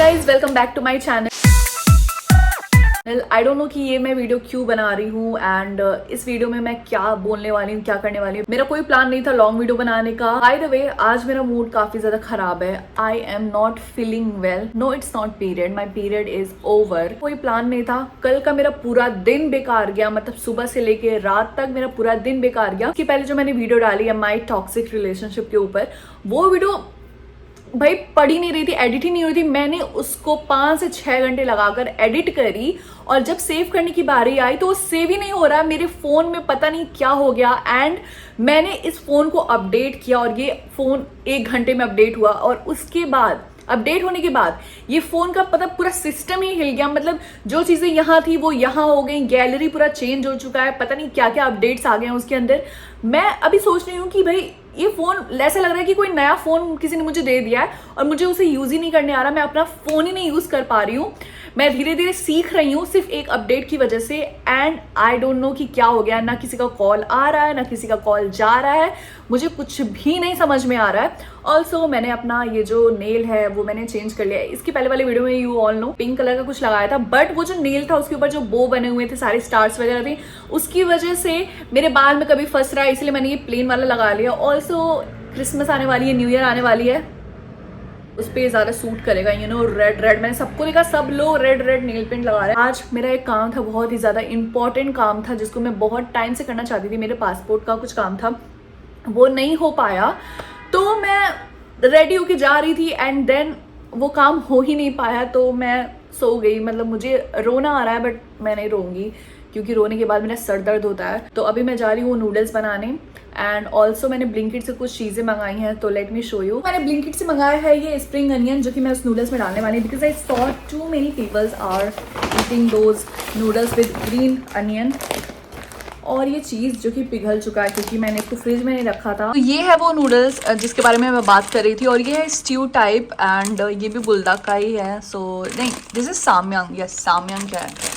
Guys, welcome back to my channel. I don't know कि ये मैं वीडियो क्यों बना रही हूँ एंड इस वीडियो में मैं क्या बोलने वाली हूँ, क्या करने वाली हूँ। मेरा कोई प्लान नहीं था लॉन्ग वीडियो बनाने का। बाय द वे, आज मेरा मूड काफी ज्यादा खराब है। I am not feeling well. No, it's not period, my period is over. कोई प्लान नहीं था। कल का मेरा पूरा दिन बेकार गया, मतलब सुबह से लेके रात तक मेरा पूरा दिन बेकार गया। उसके पहले जो मैंने वीडियो डाली है माई टॉक्सिक रिलेशनशिप के ऊपर, वो वीडियो भाई पढ़ ही नहीं रही थी, एडिट ही नहीं हो रही थी। मैंने उसको 5 से 6 घंटे लगाकर एडिट करी और जब सेव करने की बारी आई तो वो सेव ही नहीं हो रहा। मेरे फोन में पता नहीं क्या हो गया एंड मैंने इस फोन को अपडेट किया और ये फोन 1 घंटे में अपडेट हुआ और उसके बाद अपडेट होने के बाद ये फोन का पता पूरा सिस्टम ही हिल गया। मतलब जो चीजें यहाँ थी वो यहाँ हो गई, गैलरी पूरा चेंज हो चुका है, पता नहीं क्या क्या अपडेट्स आ गए हैं उसके अंदर। मैं अभी सोच रही हूँ कि भाई ये फोन ऐसा लग रहा है कि कोई नया फोन किसी ने मुझे दे दिया है और मुझे उसे यूज ही नहीं करने आ रहा। मैं अपना फोन ही नहीं यूज कर पा रही हूँ। मैं धीरे धीरे सीख रही हूँ सिर्फ एक अपडेट की वजह से एंड आई डोंट नो कि क्या हो गया। ना किसी का कॉल आ रहा है, ना किसी का कॉल जा रहा है, मुझे कुछ भी नहीं समझ में आ रहा है। ऑल्सो मैंने अपना ये जो नेल है वो मैंने चेंज कर लिया है। इसकी पहले वाले वीडियो में you all know pink colour का कुछ लगाया था, बट वो जो नेल था उसके ऊपर जो बो बने हुए थे, सारे स्टार्स वगैरह थे, उसकी वजह से मेरे बाल में कभी फंस रहा है, इसलिए मैंने ये प्लेन वाला लगा लिया। ऑल्सो क्रिसमस आने वाली है, न्यू ईयर आने वाली है, उस पर ज़्यादा सूट करेगा। यू नो रेड रेड, मैंने सबको देखा, सब लोग रेड रेड नेल पेंट लगा रहे हैं। आज मेरा एक काम था, बहुत ही ज़्यादा इंपॉर्टेंट काम था जिसको मैं बहुत टाइम से करना चाहती थी। मेरे पासपोर्ट का कुछ काम था, वो नहीं हो पाया, तो मैं रेडी होके जा रही थी एंड देन वो काम हो ही नहीं पाया तो मैं सो गई। मतलब मुझे रोना आ रहा है बट मैं नहीं रोऊंगी क्योंकि रोने के बाद मेरा सर दर्द होता है। तो अभी मैं जा रही हूँ नूडल्स बनाने एंड ऑल्सो मैंने ब्लिंकिट से कुछ चीज़ें मंगाई हैं, तो लेट मी शो यू। मैंने ब्लिंकिट से मंगाया है ये स्प्रिंग अनियन, जो कि मैं उस नूडल्स में डालने वाली हूँ because I saw too many peoples are eating those noodles with green onion. और ये चीज़ जो कि पिघल चुका है क्योंकि मैंने इसको फ्रिज में नहीं रखा था। तो ये है वो नूडल्स जिसके बारे में मैं बात कर रही थी और ये है स्ट्यू टाइप एंड ये भी बुल्दा का ही है। सो नहीं, दिस इज सामयांग। यस, सामयांग क्या है।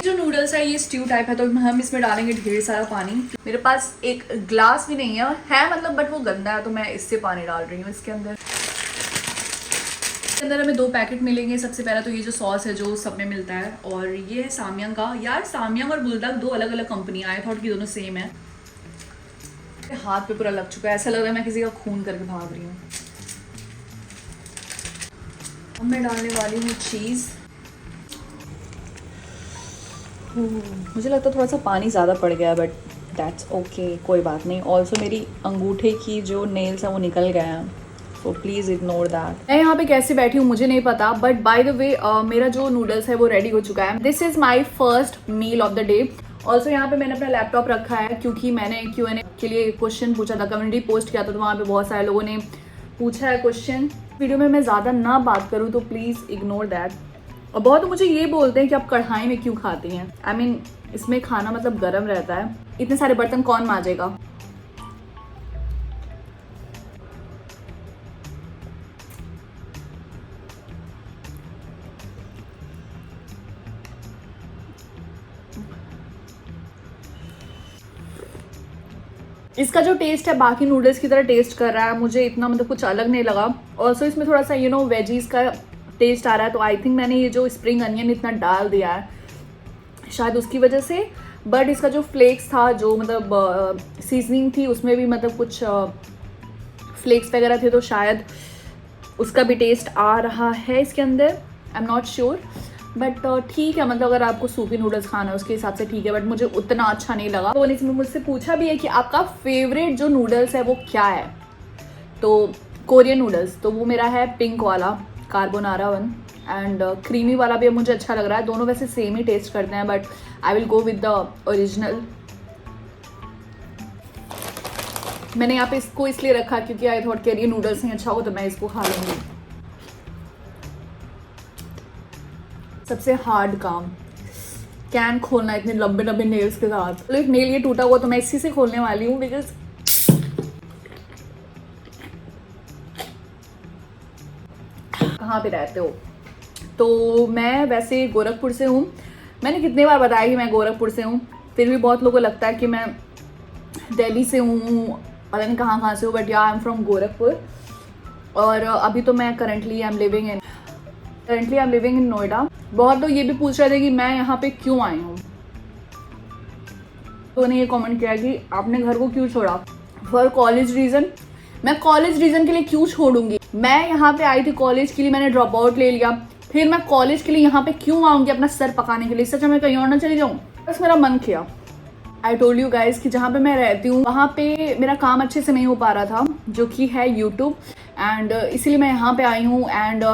जो नूडल्स है ये स्ट्यू टाइप है, तो हम इसमें डालेंगे ढेर सारा पानी। मेरे पास एक ग्लास भी नहीं है मतलब, बट वो गंदा है तो मैं इससे पानी डाल रही हूँ इसके अंदर। इसके अंदर हमें 2 पैकेट मिलेंगे। सबसे पहला तो ये जो सॉस है जो सब में मिलता है, और ये है सामयांग का। यार सामयांग और बुल्दक 2 अलग अलग कंपनियां, आई थॉट कि दोनों सेम है। हाथ पे पूरा लग चुका है, ऐसा लग रहा है मैं किसी का खून करके भाग रही हूँ। अब मैं डालने वाली हूँ चीज़। मुझे लगता है थोड़ा सा पानी ज़्यादा पड़ गया बट दैट्स ओके, कोई बात नहीं। ऑल्सो मेरी अंगूठे की जो नेल्स हैं वो निकल गए हैं, सो प्लीज़ इग्नोर दैट। मैं यहाँ पे कैसे बैठी हूँ मुझे नहीं पता, बट बाय द वे मेरा जो नूडल्स है वो रेडी हो चुका है। This is my first meal of the day. Also यहाँ पे मैंने अपना लैपटॉप रखा है क्योंकि मैंने Q&A के लिए क्वेश्चन पूछा था, कम्युनिटी पोस्ट किया था, तो वहाँ पे बहुत सारे लोगों ने पूछा है क्वेश्चन। वीडियो में मैं ज़्यादा ना बात करूँ तो प्लीज़ इग्नोर दैट। और बहुत मुझे ये बोलते हैं कि आप कढ़ाई में क्यों खाती हैं। आई मीन इसमें खाना मतलब गर्म रहता है, इतने सारे बर्तन कौन मांजेगा। इसका जो टेस्ट है बाकी नूडल्स की तरह टेस्ट कर रहा है, मुझे इतना मतलब कुछ अलग नहीं लगा। ऑल्सो इसमें थोड़ा सा वेजीज का टेस्ट आ रहा है, तो आई थिंक मैंने ये जो स्प्रिंग अनियन इतना डाल दिया है शायद उसकी वजह से। बट इसका जो फ्लेक्स था, जो मतलब सीजनिंग थी, उसमें भी मतलब कुछ फ्लेक्स वगैरह थे, तो शायद उसका भी टेस्ट आ रहा है इसके अंदर। आई एम नॉट श्योर बट ठीक है, मतलब अगर आपको सूपी नूडल्स खाना है उसके हिसाब से ठीक है, बट मुझे उतना अच्छा नहीं लगा। तो इसमें मुझसे पूछा भी है कि आपका फेवरेट जो नूडल्स है वो क्या है, तो कोरियन नूडल्स, तो वो मेरा है पिंक वाला कार्बोनारा वन एंड क्रीमी वाला भी मुझे अच्छा लग रहा है। दोनों वैसे सेम ही टेस्ट करते हैं but I will go with the original. मैंने यहाँ पे इसको इसलिए रखा क्योंकि आई थॉट कि ये नूडल्स नहीं अच्छा हो तो मैं इसको खा लूँगी। सबसे हार्ड काम कैन खोलना इतने लंबे लंबे नेल्स के साथ। तो एक नेल ये टूटा हुआ तो मैं इसी से खोलने वाली हूँ बिकॉज कहाँ पे रहते हो। तो मैं वैसे गोरखपुर से हूँ। मैंने कितने बार बताया कि मैं गोरखपुर से हूँ, फिर भी बहुत लोगों को लगता है कि मैं दिल्ली से हूँ, पता नहीं कहाँ से हूँ, but yeah I am from Gorakhpur. और अभी तो मैं currently I am living in currently I am living in Noida. बहुत लोग ये भी पूछ रहे थे कि मैं यहाँ पे क्यों आई हूँ। तो उन्होंने ये कमेंट किया कि आपने घर को क्यों छोड़ा। For college reason. मैं कॉलेज रीजन के लिए क्यों छोड़ूंगी। मैं यहाँ पे आई थी कॉलेज के लिए, मैंने ड्रॉप आउट ले लिया, फिर मैं कॉलेज के लिए यहाँ पे क्यों आऊँगी अपना सर पकाने के लिए। सच में मैं कहीं और ना चली जाऊँ। बस मेरा मन किया। आई टोल्ड यू गाइज कि जहाँ पे मैं रहती हूँ वहाँ पे मेरा काम अच्छे से नहीं हो पा रहा था, जो कि है यूट्यूब, एंड इसीलिए मैं यहाँ पे आई हूँ। एंड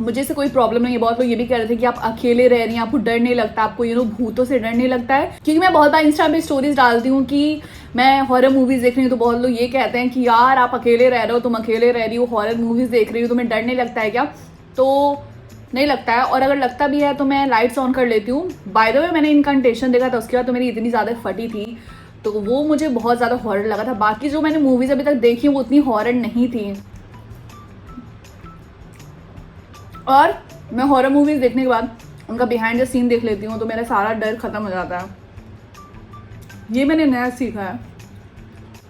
मुझे से कोई प्रॉब्लम नहीं है। बहुत लोग ये भी कह रहे थे कि आप अकेले रह रही हैं, आपको डर नहीं लगता, आपको भूतों से डर नहीं लगता है। क्योंकि मैं बहुत बार इंस्टा पे स्टोरीज डालती हूँ कि मैं हॉरर मूवीज देख रही हूँ, तो बहुत लोग ये कहते हैं कि यार आप अकेले रह रहे हो, तुम अकेले रह रही हो, हॉरर मूवीज देख रही हो, तुम्हें डर नहीं लगता है क्या। तो नहीं लगता है, और अगर लगता भी है तो मैं लाइट्स ऑन कर लेती हूँ। बाय द वे मैंने इनकंटेशन देखा था, उसके बाद तो मेरी इतनी ज़्यादा फटी थी, तो वो मुझे बहुत ज़्यादा हॉरर लगा था। बाकी जो मैंने मूवीज अभी तक देखी वो उतनी हॉरर नहीं थी। और मैं हॉरर मूवीज देखने के बाद उनका बिहाइंड द सीन देख लेती हूँ, तो मेरा सारा डर खत्म हो जाता है। ये मैंने नया सीखा है।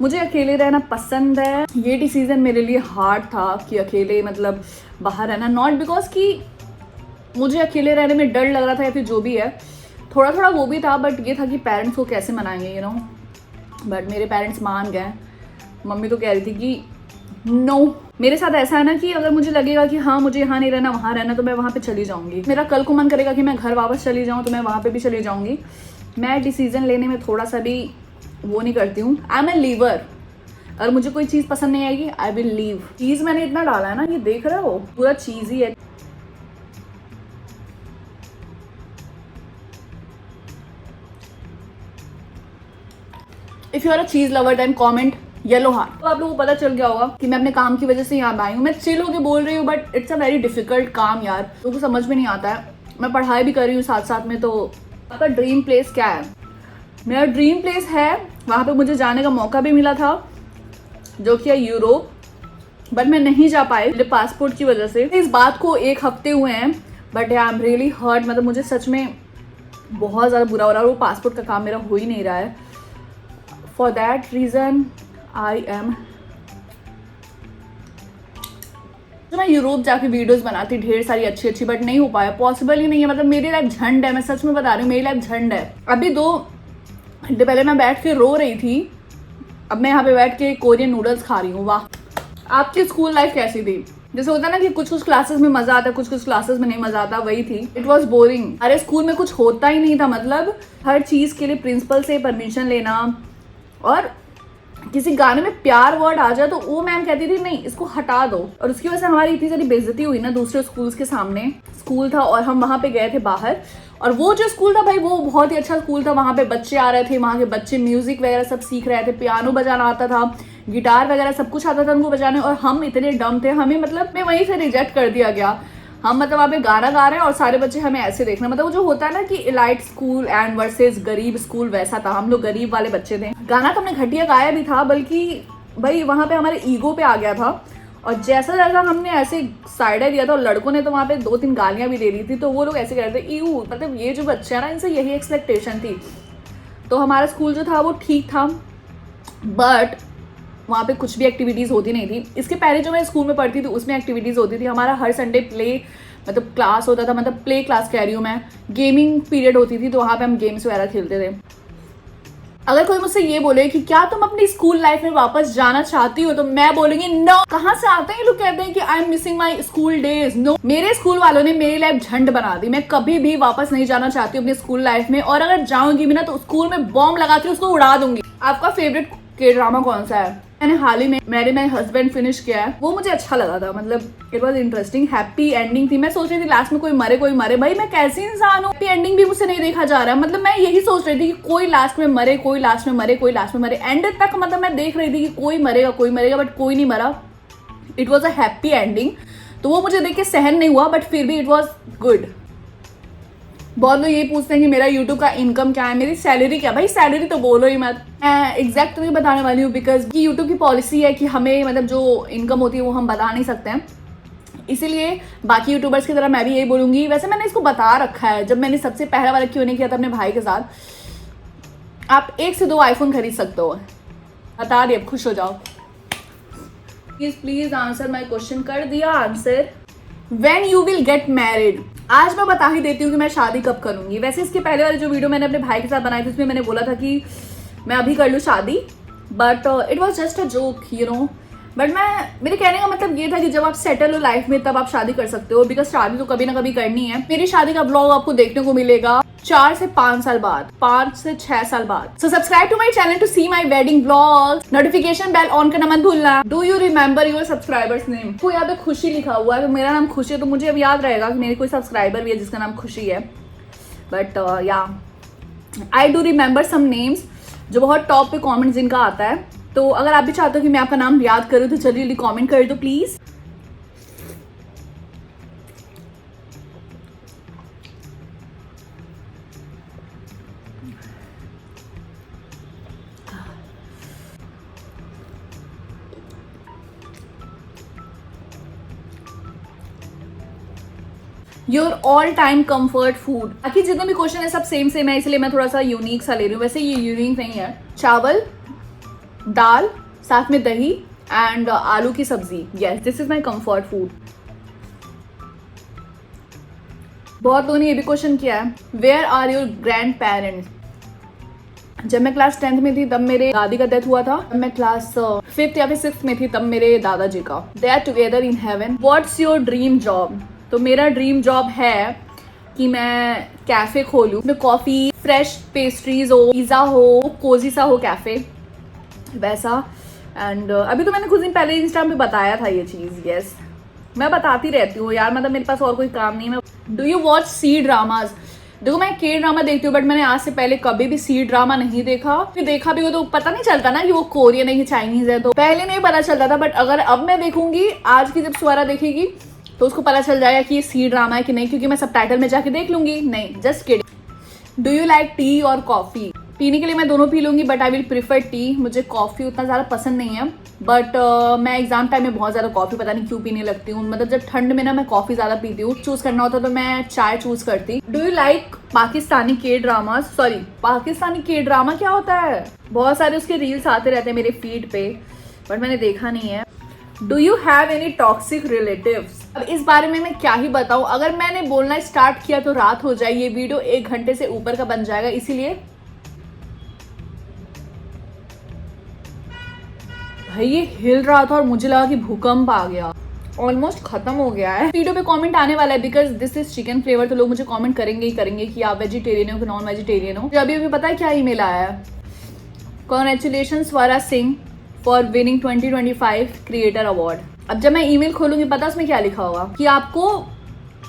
मुझे अकेले रहना पसंद है। ये डिसीजन मेरे लिए हार्ड था कि अकेले मतलब बाहर रहना, नॉट बिकॉज कि मुझे अकेले रहने में डर लग रहा था या फिर जो भी है, थोड़ा थोड़ा वो भी था, बट ये था कि पेरेंट्स को कैसे मनाएंगे, यू नो। बट मेरे पेरेंट्स मान गए। मम्मी तो कह रही थी कि नो। मेरे साथ ऐसा है ना कि अगर मुझे लगेगा कि हाँ मुझे यहाँ नहीं रहना वहाँ रहना, तो मैं वहाँ पे चली जाऊँगी। मेरा कल को मन करेगा कि मैं घर वापस चली जाऊँ, तो मैं वहाँ पे भी चली जाऊँगी। मैं डिसीजन लेने में थोड़ा सा भी वो नहीं करती हूँ। I am a liver. अगर मुझे कोई चीज़ पसंद नहीं आएगी आई विल लीव। चीज़ मैंने इतना डाला है ना, ये देख रहे हो पूरा चीज़ ही है। If you are a cheese lover then comment yellow heart. तो आप लोगों को पता चल गया होगा कि मैं अपने काम की वजह से यहाँ आई हूँ। मैं चिल होके बोल रही हूँ, but it's a very difficult काम यार, लोगों को समझ में नहीं आता है। मैं पढ़ाई भी कर रही हूँ साथ साथ में। तो आपका ड्रीम प्लेस क्या है? मेरा ड्रीम प्लेस है, वहाँ पे मुझे जाने का मौका भी मिला था, जो कि है यूरोप, बट मैं नहीं जा पाई मेरे पासपोर्ट की वजह से। इस बात को 1 हफ्ते हुए हैं, but I am really hurt. मतलब मुझे सच में बहुत ज़्यादा बुरा हो रहा है, वो पासपोर्ट का काम मेरा हो ही नहीं रहा है। For that reason I am, तो मैं यूरोप जाके वीडियोस बनाती ढेर सारी अच्छी अच्छी, बट नहीं हो पाया, पॉसिबल ही नहीं है। मतलब मेरी लाइफ झंड है, मैं सच में बता रही हूँ, मेरी लाइफ झंड है। अभी 2 घंटे पहले मैं बैठ के रो रही थी, अब मैं यहाँ पे बैठ के कोरियन नूडल्स खा रही हूँ। वाह। आपकी स्कूल लाइफ कैसी थी? जैसे होता है ना कि कुछ कुछ क्लासेस में मजा आता है, कुछ कुछ क्लासेस में नहीं मजा आता, वही थी। It was boring. अरे स्कूल में कुछ होता ही नहीं था, मतलब हर चीज के लिए प्रिंसिपल से परमिशन लेना, और किसी गाने में प्यार वर्ड आ जाए तो वो मैम कहती थी नहीं इसको हटा दो। और उसकी वजह से हमारी इतनी सारी बेइज्जती हुई ना दूसरे स्कूल्स के सामने। स्कूल था और हम वहाँ पे गए थे बाहर, और वो जो स्कूल था भाई वो बहुत ही अच्छा स्कूल था। वहाँ पे बच्चे आ रहे थे, वहाँ के बच्चे म्यूजिक वगैरह सब सीख रहे थे, पियानो बजाना आता था, गिटार वगैरह सब कुछ आता था उनको बजाने, और हम इतने डम थे, हमें मतलब मैं वहीं से रिजेक्ट कर दिया गया। हम मतलब वहाँ पे गाना गा रहे हैं और सारे बच्चे हमें ऐसे देखना, मतलब वो जो होता है ना कि इलाइट स्कूल एंड वर्सेस गरीब स्कूल, वैसा था। हम लोग गरीब वाले बच्चे थे। गाना तो हमने घटिया गाया भी था, बल्कि भाई वहाँ पे हमारे ईगो पे आ गया था, और जैसा जैसा हमने ऐसे साइड दिया था, और लड़कों ने तो वहाँ पे 2-3 गालियाँ भी दे दी थी, तो वो लोग ऐसे कह रहे थे ईऊ, मतलब ये जो बच्चे हैं ना इनसे यही एक्सपेक्टेशन थी। तो हमारा स्कूल जो था वो ठीक था, बट वहाँ पे कुछ भी एक्टिविटीज़ होती नहीं थी। इसके पहले जो मैं स्कूल में पढ़ती थी उसमें एक्टिविटीज़ होती थी। हमारा हर संडे प्ले मतलब क्लास होता था, मतलब प्ले क्लास कह रही हूँ मैं, गेमिंग पीरियड होती थी, तो वहाँ पे हम गेम्स वगैरह खेलते थे। अगर कोई मुझसे ये बोले कि क्या तुम अपनी स्कूल लाइफ में वापस जाना चाहती हो, तो मैं बोलूंगी नो। कहाँ से आते हैं लोग कहते हैं कि I am missing my school days. No, मेरे स्कूल वालों ने मेरी लाइफ झंड बना दी। मैं कभी भी वापस नहीं जाना चाहती हूँ अपनी स्कूल लाइफ में, और अगर जाऊंगी भी ना तो स्कूल में बॉम्ब लगा के उसको उड़ा दूंगी। आपका फेवरेट के ड्रामा कौन सा है? मैंने हाल ही में मैरी माय हस्बैंड फिनिश किया है, वो मुझे अच्छा लगा था। मतलब it was interesting, happy ending थी। मैं सोच रही थी लास्ट में कोई मरे भाई मैं कैसी इंसान हूँ, हैप्पी एंडिंग भी मुझसे नहीं देखा जा रहा है। मतलब मैं यही सोच रही थी कि कोई लास्ट में मरे, कोई लास्ट में मरे, कोई लास्ट में मरे, एंड तक मतलब मैं देख रही थी कि कोई मरेगा, बट कोई नहीं मरा। It was a happy ending, तो वो मुझे देख के सहन नहीं हुआ, बट फिर भी इट वॉज गुड। बहुत लोग ये पूछते हैं कि मेरा यूट्यूब का इनकम क्या है, मेरी सैलरी क्या? भाई सैलरी तो बोलो ही मत, मैं एग्जैक्ट तुम्हें बताने वाली हूँ, बिकॉज यूट्यूब की पॉलिसी है कि हमें मतलब जो इनकम होती है वो हम बता नहीं सकते हैं। इसीलिए बाकी यूट्यूबर्स की तरह मैं भी यही बोलूंगी। वैसे मैंने इसको बता रखा है, जब मैंने सबसे पहला वाला क्यों नहीं किया था अपने भाई के साथ, आप 1 से 2 आईफोन खरीद सकते हो, बता दिए, अब खुश हो जाओ। Please answer my question. कर दिया answer. When you will get married. आज मैं बता ही देती हूँ कि मैं शादी कब करूंगी। वैसे इसके पहले वाले जो वीडियो मैंने अपने भाई के साथ बनाई थी उसमें मैंने बोला था कि मैं अभी कर लूँ शादी, but it was just a joke but मेरे कहने का मतलब ये था कि जब आप सेटल हो लाइफ में तब आप शादी कर सकते हो, बिकॉज शादी तो कभी ना कभी करनी है। मेरी शादी का ब्लॉग आपको देखने को मिलेगा 4 से 5 साल बाद, 5 से 6 साल बाद। So subscribe to my channel to see my wedding blog. Notification bell on करना मत भूलना। Do you remember your subscribers name? तो यहाँ पे खुशी लिखा हुआ है, तो मेरा नाम खुशी है, तो मुझे अब याद रहेगा कि मेरी कोई सब्सक्राइबर भी है जिसका नाम खुशी है। But yeah I do remember some names जो बहुत टॉप पे कॉमेंट जिनका आता है। तो अगर आप भी चाहते हो कि मैं आपका नाम याद करूँ तो जल्दी जल्दी कमेंट कर दो please. Your all time comfort food. बाकी जितने भी क्वेश्चन है सब सेम सेम है, इसलिए मैं थोड़ा सा यूनिक सा ले रही हूँ। वैसे ये यूनिक नहीं है। चावल, दाल, साथ में दही एंड आलू की सब्जी। Yes, this is my comfort food. बहुत लोगों ने ये भी क्वेश्चन किया है, where are your grandparents. जब मैं क्लास 10th में थी तब मेरे दादी का डेथ हुआ था। मैं क्लास 5th या फिर 6th में थी तब मेरे दादाजी का। They are together in heaven. What's your dream job. तो मेरा ड्रीम जॉब है कि मैं कैफे खोलूँ, उसमें कॉफी, फ्रेश पेस्ट्रीज हो, पिज्जा हो, कोजी सा हो कैफे वैसा। एंड अभी तो मैंने कुछ दिन पहले इंस्टाग्राम पे बताया था ये चीज़। यस, मैं बताती रहती हूँ यार, मतलब मेरे पास और कोई काम नहीं है। Do you watch C dramas. देखो मैं के ड्रामा देखती हूँ, बट मैंने आज से पहले कभी भी सी ड्रामा नहीं देखा। फिर देखा भी हो तो पता नहीं चलता ना कि वो कोरियन है कि चाइनीज है, तो पहले नहीं पता चलता था। बट अगर अब मैं देखूंगी, आज की जब स्वरा देखेगी तो उसको पता चल जाएगा कि ये सी ड्रामा है कि नहीं, क्योंकि मैं सबटाइटल में जाके देख लूंगी। नहीं, just kidding. Do you like T और कॉफी। पीने के लिए मैं दोनों पी लूंगी, but I will prefer T. मुझे कॉफी उतना ज़्यादा पसंद नहीं है, बट मैं एग्जाम टाइम में बहुत ज़्यादा कॉफ़ी पता नहीं क्यों पीने लगती हूँ। मतलब जब ठंड में ना मैं कॉफ़ी ज़्यादा पीती हूँ। चूज़ करना होता तो मैं चाय चूज़ करती। डू यू लाइक पाकिस्तानी के ड्रामा। सॉरी, पाकिस्तानी के ड्रामा क्या होता है? बहुत सारे उसके रील्स आते रहते हैं मेरे फीड पे, बट मैंने देखा नहीं है। Do you have any toxic relatives. अब इस बारे में मैं क्या ही बताऊँ, अगर मैंने बोलना स्टार्ट किया तो रात हो जाए। ये वीडियो 1 घंटे से ऊपर का बन जाएगा, इसीलिए भाई ये हिल रहा था और मुझे लगा कि भूकंप आ गया। ऑलमोस्ट खत्म हो गया है। वीडियो पे कमेंट आने वाला है because this is chicken flavour, तो लोग मुझे कमेंट करेंगे ही करेंगे कि आप वेजिटेरियन हो कि नॉन वेजिटेरियन हो। अभी अभी पता है क्या ईमेल आया है, congratulation Swara Singh for winning 2025 creator award. अब जब मैं ईमेल खोलूंगी पता उसमें क्या लिखा होगा कि आपको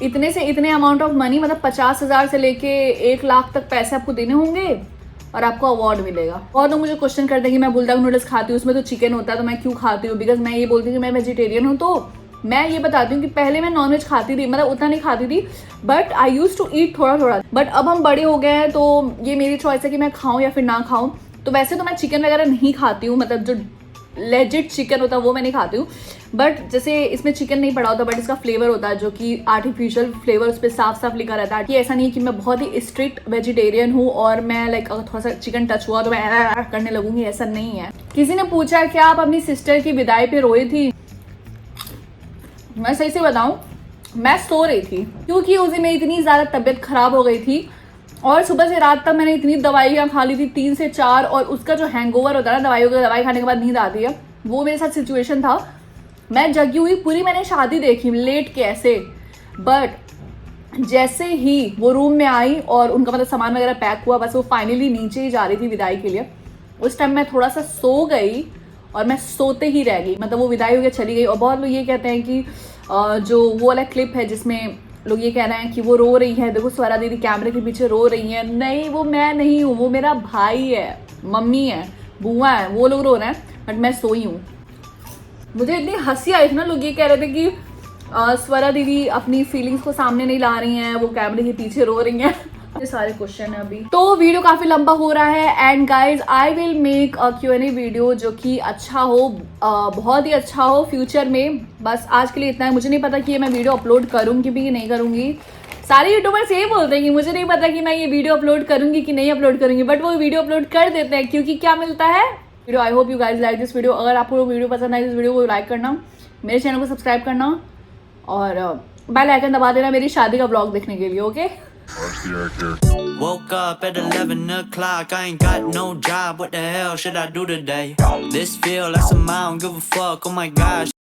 इतने से इतने अमाउंट ऑफ मनी, मतलब 50,000 से लेके 1 लाख तक पैसे आपको देने होंगे और आपको अवार्ड मिलेगा। और लोग मुझे क्वेश्चन करते हैं कि मैं बुलडॉग नूडल्स खाती हूँ, उसमें तो चिकन होता है, तो मैं क्यों खाती हूँ। बिकॉज मैं ये बोलती हूँ कि मैं वेजिटेरियन हूँ। तो मैं ये बताती हूँ कि पहले मैं नॉनवेज खाती थी, मतलब उतना नहीं खाती थी, but I use to eat थोड़ा थोड़ा। बट अब हम बड़े हो गए हैं तो ये मेरी चॉइस है कि मैं खाऊँ या फिर ना खाऊँ। तो वैसे तो मैं चिकन वगैरह नहीं खाती हूँ, मतलब जो लेजिट चिकन होता है वो मैं नहीं खाती हूँ। बट जैसे इसमें चिकन नहीं पड़ा होता, बट इसका फ्लेवर होता है जो कि आर्टिफिशियल फ्लेवर, उस पर साफ साफ लिखा रहता है कि ऐसा नहीं है कि मैं बहुत ही स्ट्रिक्ट वेजिटेरियन हूँ और मैं लाइक अगर थोड़ा सा चिकन टच हुआ तो मैं करने लगूंगी, ऐसा नहीं है। किसी ने पूछा क्या आप अपनी सिस्टर की विदाई पे रोई थी। मैं सही से बताऊं, मैं सो रही थी क्योंकि उस दिन मेरी इतनी ज़्यादा तबीयत खराब हो गई थी और सुबह से रात तक मैंने इतनी दवाइयाँ खा ली थी, 3 से 4, और उसका जो हैंगओवर होता है ना दवाइयों का, दवाई खाने के बाद नींद आती है, वो मेरे साथ सिचुएशन था। मैं जगी हुई पूरी, मैंने शादी देखी लेट के ऐसे, बट जैसे ही वो रूम में आई और उनका मतलब सामान वगैरह पैक हुआ, बस वो फाइनली नीचे ही जा रही थी विदाई के लिए, उस टाइम मैं थोड़ा सा सो गई और मैं सोते ही रह गई। मतलब वो विदाई हो गया चली गई। और बहुत लोग ये कहते हैं कि जो वो वाला क्लिप है जिसमें लोग ये कह रहे हैं कि वो रो रही है, देखो स्वरा दीदी कैमरे के पीछे रो रही है। नहीं, वो मैं नहीं हूँ, वो मेरा भाई है, मम्मी है, बुआ है, वो लोग रो रहे हैं, बट मैं सोई हूँ। मुझे इतनी हंसी आई थी ना, लोग ये कह रहे थे कि स्वरा दीदी अपनी फीलिंग्स को सामने नहीं ला रही हैं, वो कैमरे के पीछे रो रही हैं। ये सारे क्वेश्चन है अभी, तो वीडियो काफी लंबा हो रहा है। And guys I will make a Q&A video जो कि अच्छा हो, बहुत ही अच्छा हो फ्यूचर में। बस आज के लिए इतना है। मुझे नहीं पता कि ये मैं वीडियो अपलोड करूंगी भी कि नहीं करूंगी। सारे यूट्यूबर्स यही बोलते हैं कि मुझे नहीं पता कि मैं ये वीडियो अपलोड करूंगी कि नहीं अपलोड करूंगी, बट वो वीडियो अपलोड कर देते हैं क्योंकि क्या मिलता है video. I hope you guys like this video. अगर आपको वीडियो पसंद आए इस वीडियो को लाइक करना, मेरे चैनल को सब्सक्राइब करना और बेल आइकन दबा देना मेरी शादी का ब्लॉग देखने के लिए, okay? Woke up at 11 o'clock, I ain't got no job, what the hell should I do today? This feel like some I don't give a fuck, oh my gosh.